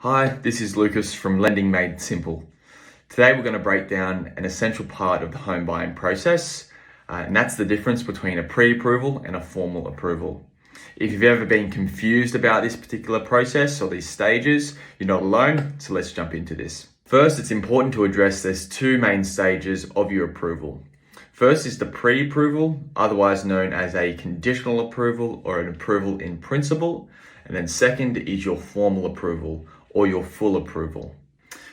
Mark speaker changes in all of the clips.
Speaker 1: Hi, this is Lucas from Lending Made Simple. Today we're going to break down an essential part of the home buying process, and that's the difference between a pre-approval and a formal approval. If you've ever been confused about this particular process or these stages, you're not alone, so let's jump into this. First, it's important to address there's two main stages of your approval. First is the pre-approval, otherwise known as a conditional approval or an approval in principle. And then second is your formal approval or your full approval.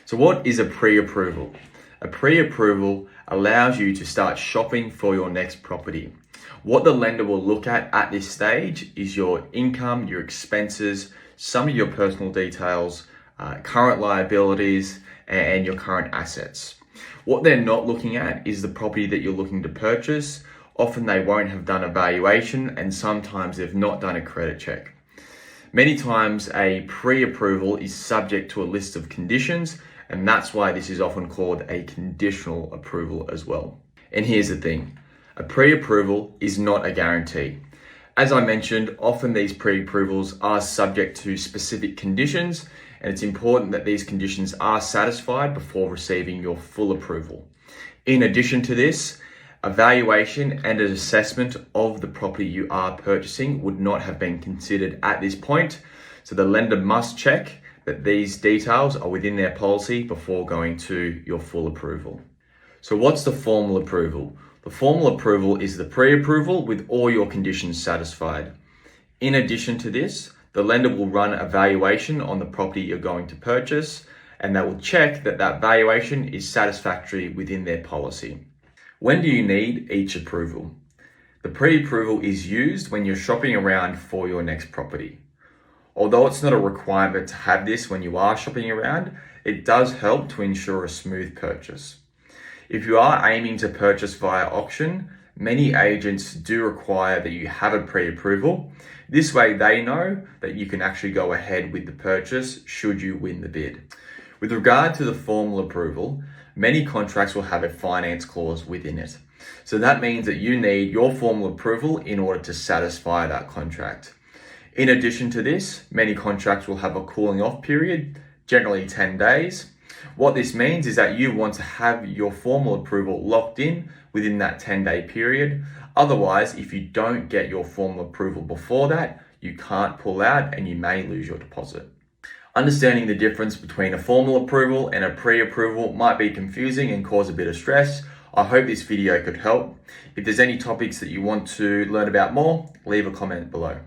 Speaker 1: So what is a pre-approval? A pre-approval allows you to start shopping for your next property. What the lender will look at this stage is your income, your expenses, some of your personal details, current liabilities, and your current assets. What they're not looking at is the property that you're looking to purchase. Often they won't have done a valuation, and sometimes they've not done a credit check. Many times a pre-approval is subject to a list of conditions, and that's why this is often called a conditional approval as well. And here's the thing, a pre-approval is not a guarantee. As I mentioned, often these pre-approvals are subject to specific conditions, and it's important that these conditions are satisfied before receiving your full approval. In addition to this, a valuation and an assessment of the property you are purchasing would not have been considered at this point. So the lender must check that these details are within their policy before going to your full approval. So what's the formal approval? The formal approval is the pre-approval with all your conditions satisfied. In addition to this, the lender will run a valuation on the property you're going to purchase, and they will check that that valuation is satisfactory within their policy. When do you need each approval? The pre-approval is used when you're shopping around for your next property. Although it's not a requirement to have this when you are shopping around, it does help to ensure a smooth purchase. If you are aiming to purchase via auction, many agents do require that you have a pre-approval. This way they know that you can actually go ahead with the purchase should you win the bid. With regard to the formal approval, many contracts will have a finance clause within it. So that means that you need your formal approval in order to satisfy that contract. In addition to this, many contracts will have a cooling off period, generally 10 days. What this means is that you want to have your formal approval locked in within that 10-day period. Otherwise, if you don't get your formal approval before that, you can't pull out and you may lose your deposit. Understanding the difference between a formal approval and a pre-approval might be confusing and cause a bit of stress. I hope this video could help. If there's any topics that you want to learn about more, leave a comment below.